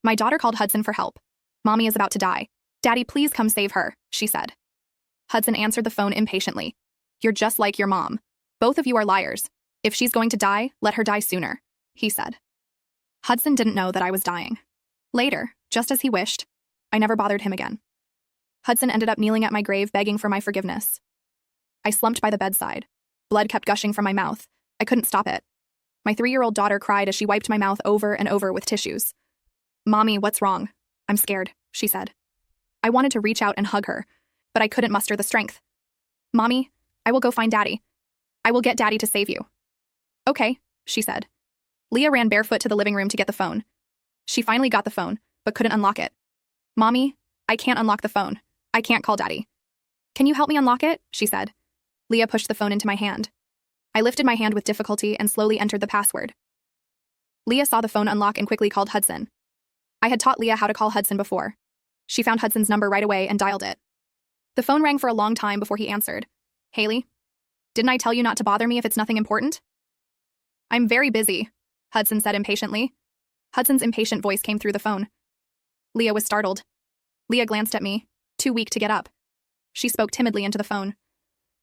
My daughter called Hudson for help. Mommy is about to die. Daddy, please come save her, she said. Hudson answered the phone impatiently. You're just like your mom. Both of you are liars. If she's going to die, let her die sooner, he said. Hudson didn't know that I was dying. Later, just as he wished, I never bothered him again. Hudson ended up kneeling at my grave begging for my forgiveness. I slumped by the bedside. Blood kept gushing from my mouth. I couldn't stop it. My 3-year-old daughter cried as she wiped my mouth over and over with tissues. Mommy, what's wrong? I'm scared, she said. I wanted to reach out and hug her, but I couldn't muster the strength. Mommy, I will go find Daddy. I will get Daddy to save you. Okay, she said. Leah ran barefoot to the living room to get the phone. She finally got the phone, but couldn't unlock it. Mommy, I can't unlock the phone. I can't call Daddy. Can you help me unlock it? She said. Leah pushed the phone into my hand. I lifted my hand with difficulty and slowly entered the password. Leah saw the phone unlock and quickly called Hudson. I had taught Leah how to call Hudson before. She found Hudson's number right away and dialed it. The phone rang for a long time before he answered. Haley, didn't I tell you not to bother me if it's nothing important? I'm very busy, Hudson said impatiently. Hudson's impatient voice came through the phone. Leah was startled. Leah glanced at me, too weak to get up. She spoke timidly into the phone.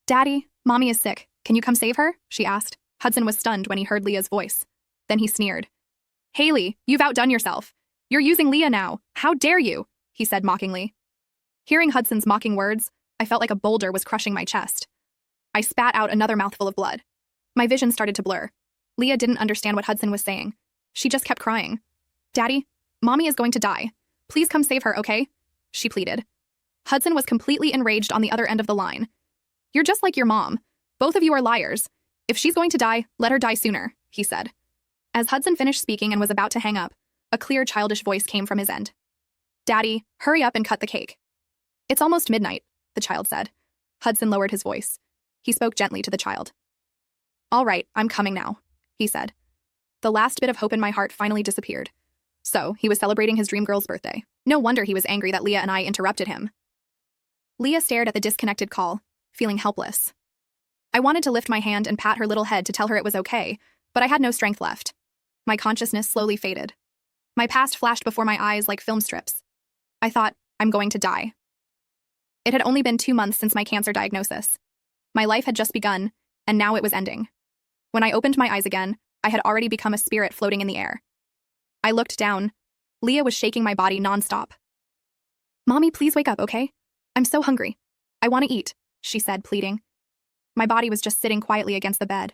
Daddy, Mommy is sick. Can you come save her? She asked. Hudson was stunned when he heard Leah's voice. Then he sneered. Haley, you've outdone yourself. You're using Leah now. How dare you? He said mockingly. Hearing Hudson's mocking words, I felt like a boulder was crushing my chest. I spat out another mouthful of blood. My vision started to blur. Leah didn't understand what Hudson was saying. She just kept crying. Daddy, Mommy is going to die. Please come save her, okay? She pleaded. Hudson was completely enraged on the other end of the line. You're just like your mom. Both of you are liars. If she's going to die, let her die sooner, he said. As Hudson finished speaking and was about to hang up, a clear, childish voice came from his end. Daddy, hurry up and cut the cake. It's almost midnight, the child said. Hudson lowered his voice. He spoke gently to the child. All right, I'm coming now, he said. The last bit of hope in my heart finally disappeared. So, he was celebrating his dream girl's birthday. No wonder he was angry that Leah and I interrupted him. Leah stared at the disconnected call, feeling helpless. I wanted to lift my hand and pat her little head to tell her it was okay, but I had no strength left. My consciousness slowly faded. My past flashed before my eyes like film strips. I thought, I'm going to die. It had only been 2 months since my cancer diagnosis. My life had just begun, and now it was ending. When I opened my eyes again, I had already become a spirit floating in the air. I looked down. Leah was shaking my body nonstop. Mommy, please wake up, okay? I'm so hungry. I want to eat, she said, pleading. My body was just sitting quietly against the bed.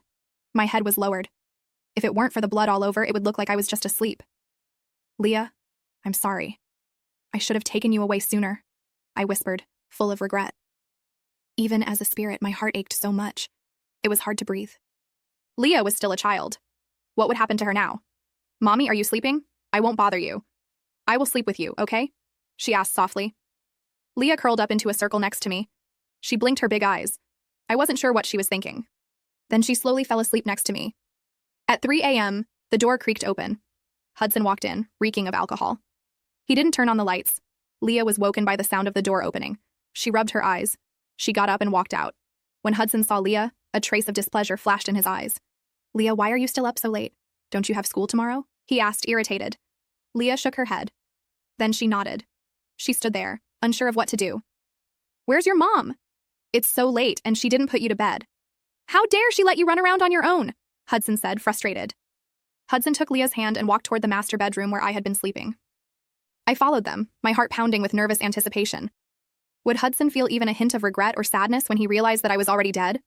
My head was lowered. If it weren't for the blood all over, it would look like I was just asleep. Leah, I'm sorry. I should have taken you away sooner, I whispered, full of regret. Even as a spirit, my heart ached so much. It was hard to breathe. Leah was still a child. What would happen to her now? Mommy, are you sleeping? I won't bother you. I will sleep with you, okay? She asked softly. Leah curled up into a circle next to me. She blinked her big eyes. I wasn't sure what she was thinking. Then she slowly fell asleep next to me. At 3 a.m., the door creaked open. Hudson walked in, reeking of alcohol. He didn't turn on the lights. Leah was woken by the sound of the door opening. She rubbed her eyes. She got up and walked out. When Hudson saw Leah, a trace of displeasure flashed in his eyes. Leah, why are you still up so late? Don't you have school tomorrow? He asked, irritated. Leah shook her head. Then she nodded. She stood there, unsure of what to do. Where's your mom? It's so late and she didn't put you to bed. How dare she let you run around on your own? Hudson said, frustrated. Hudson took Leah's hand and walked toward the master bedroom where I had been sleeping. I followed them, my heart pounding with nervous anticipation. Would Hudson feel even a hint of regret or sadness when he realized that I was already dead?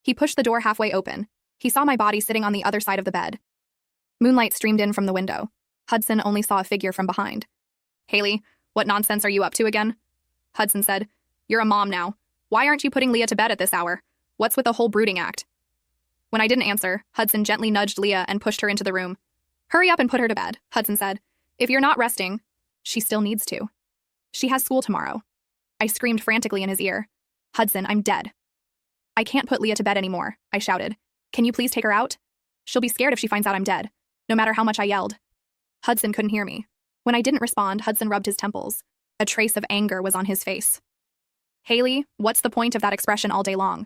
He pushed the door halfway open. He saw my body sitting on the other side of the bed. Moonlight streamed in from the window. Hudson only saw a figure from behind. Haley, what nonsense are you up to again? Hudson said. You're a mom now. Why aren't you putting Leah to bed at this hour? What's with the whole brooding act? When I didn't answer, Hudson gently nudged Leah and pushed her into the room. Hurry up and put her to bed, Hudson said. If you're not resting, she still needs to. She has school tomorrow. I screamed frantically in his ear. Hudson, I'm dead. I can't put Leah to bed anymore, I shouted. Can you please take her out? She'll be scared if she finds out I'm dead, no matter how much I yelled. Hudson couldn't hear me. When I didn't respond, Hudson rubbed his temples. A trace of anger was on his face. Haley, what's the point of that expression all day long?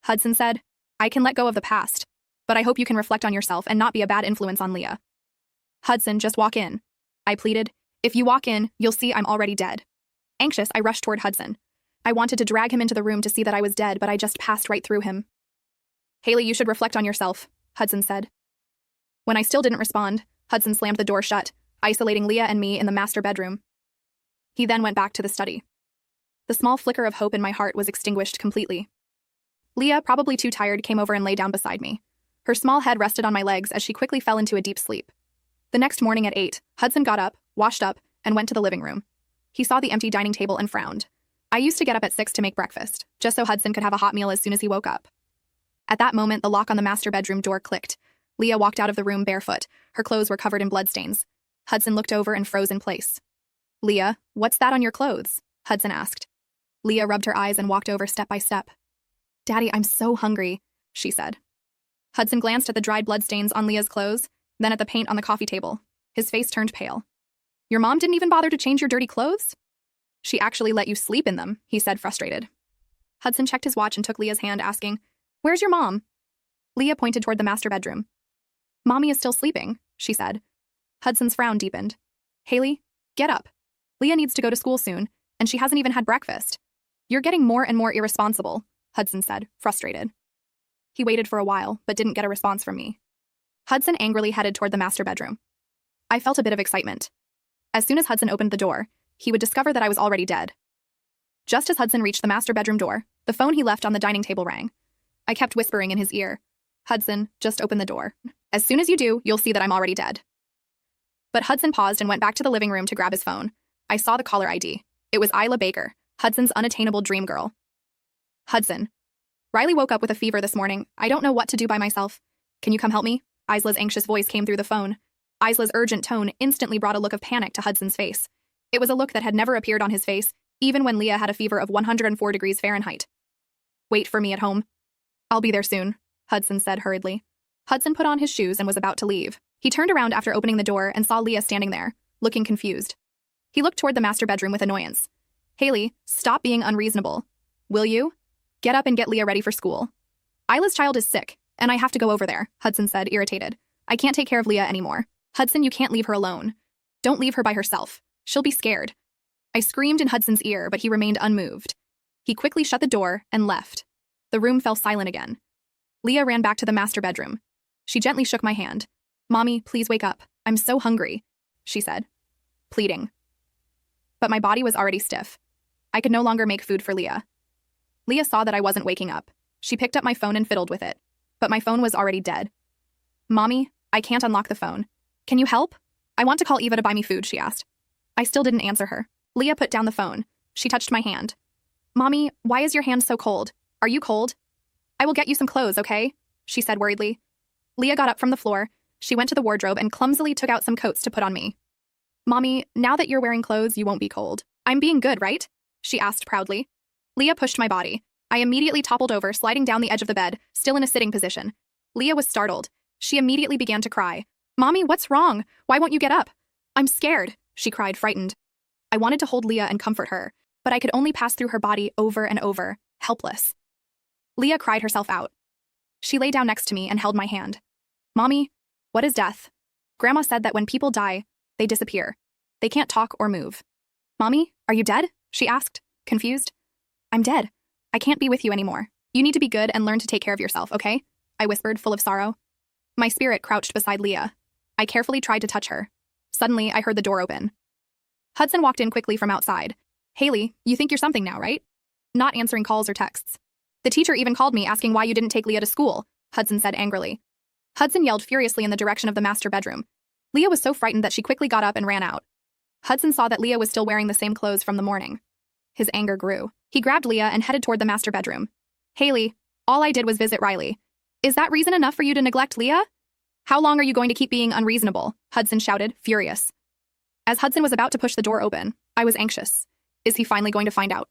Hudson said, I can let go of the past, but I hope you can reflect on yourself and not be a bad influence on Leah. Hudson, just walk in. I pleaded. If you walk in, you'll see I'm already dead. Anxious, I rushed toward Hudson. I wanted to drag him into the room to see that I was dead, but I just passed right through him. Haley, you should reflect on yourself, Hudson said. When I still didn't respond, Hudson slammed the door shut, isolating Leah and me in the master bedroom. He then went back to the study. The small flicker of hope in my heart was extinguished completely. Leah, probably too tired, came over and lay down beside me. Her small head rested on my legs as she quickly fell into a deep sleep. The next morning at 8, Hudson got up, washed up, and went to the living room. He saw the empty dining table and frowned. I used to get up at 6 to make breakfast, just so Hudson could have a hot meal as soon as he woke up. At that moment, the lock on the master bedroom door clicked. Leah walked out of the room barefoot. Her clothes were covered in bloodstains. Hudson looked over and froze in place. Leah, what's that on your clothes? Hudson asked. Leah rubbed her eyes and walked over step by step. Daddy, I'm so hungry, she said. Hudson glanced at the dried bloodstains on Leah's clothes, then at the paint on the coffee table. His face turned pale. Your mom didn't even bother to change your dirty clothes? She actually let you sleep in them, he said, frustrated. Hudson checked his watch and took Leah's hand, asking, Where's your mom? Leah pointed toward the master bedroom. Mommy is still sleeping, she said. Hudson's frown deepened. Haley, get up. Leah needs to go to school soon, and she hasn't even had breakfast. You're getting more and more irresponsible, Hudson said, frustrated. He waited for a while, but didn't get a response from me. Hudson angrily headed toward the master bedroom. I felt a bit of excitement. As soon as Hudson opened the door, he would discover that I was already dead. Just as Hudson reached the master bedroom door, the phone he left on the dining table rang. I kept whispering in his ear, Hudson, just open the door. As soon as you do, you'll see that I'm already dead. But Hudson paused and went back to the living room to grab his phone. I saw the caller ID. It was Isla Baker, Hudson's unattainable dream girl. Hudson. Riley woke up with a fever this morning. I don't know what to do by myself. Can you come help me? Isla's anxious voice came through the phone. Isla's urgent tone instantly brought a look of panic to Hudson's face. It was a look that had never appeared on his face, even when Leah had a fever of 104 degrees Fahrenheit. Wait for me at home. I'll be there soon, Hudson said hurriedly. Hudson put on his shoes and was about to leave. He turned around after opening the door and saw Leah standing there, looking confused. He looked toward the master bedroom with annoyance. Haley, stop being unreasonable. Will you? Get up and get Leah ready for school. Isla's child is sick, and I have to go over there, Hudson said, irritated. I can't take care of Leah anymore. Hudson, you can't leave her alone. Don't leave her by herself. She'll be scared. I screamed in Hudson's ear, but he remained unmoved. He quickly shut the door and left. The room fell silent again. Leah ran back to the master bedroom. She gently shook my hand. Mommy, please wake up. I'm so hungry, she said, pleading. But my body was already stiff. I could no longer make food for Leah. Leah saw that I wasn't waking up. She picked up my phone and fiddled with it. But my phone was already dead. Mommy, I can't unlock the phone. Can you help? I want to call Eva to buy me food, she asked. I still didn't answer her. Leah put down the phone. She touched my hand. Mommy, why is your hand so cold? Are you cold? I will get you some clothes, okay? She said worriedly. Leah got up from the floor. She went to the wardrobe and clumsily took out some coats to put on me. Mommy, now that you're wearing clothes, you won't be cold. I'm being good, right? She asked proudly. Leah pushed my body. I immediately toppled over, sliding down the edge of the bed, still in a sitting position. Leah was startled. She immediately began to cry. Mommy, what's wrong? Why won't you get up? I'm scared, she cried, frightened. I wanted to hold Leah and comfort her, but I could only pass through her body over and over, helpless. Leah cried herself out. She lay down next to me and held my hand. Mommy, what is death? Grandma said that when people die, they disappear. They can't talk or move. Mommy, are you dead? She asked, confused. I'm dead. I can't be with you anymore. You need to be good and learn to take care of yourself, okay? I whispered, full of sorrow. My spirit crouched beside Leah. I carefully tried to touch her. Suddenly, I heard the door open. Hudson walked in quickly from outside. Haley, you think you're something now, right? Not answering calls or texts. The teacher even called me asking why you didn't take Leah to school, Hudson said angrily. Hudson yelled furiously in the direction of the master bedroom. Leah was so frightened that she quickly got up and ran out. Hudson saw that Leah was still wearing the same clothes from the morning. His anger grew. He grabbed Leah and headed toward the master bedroom. Haley, all I did was visit Riley. Is that reason enough for you to neglect Leah? How long are you going to keep being unreasonable? Hudson shouted, furious. As Hudson was about to push the door open, I was anxious. Is he finally going to find out?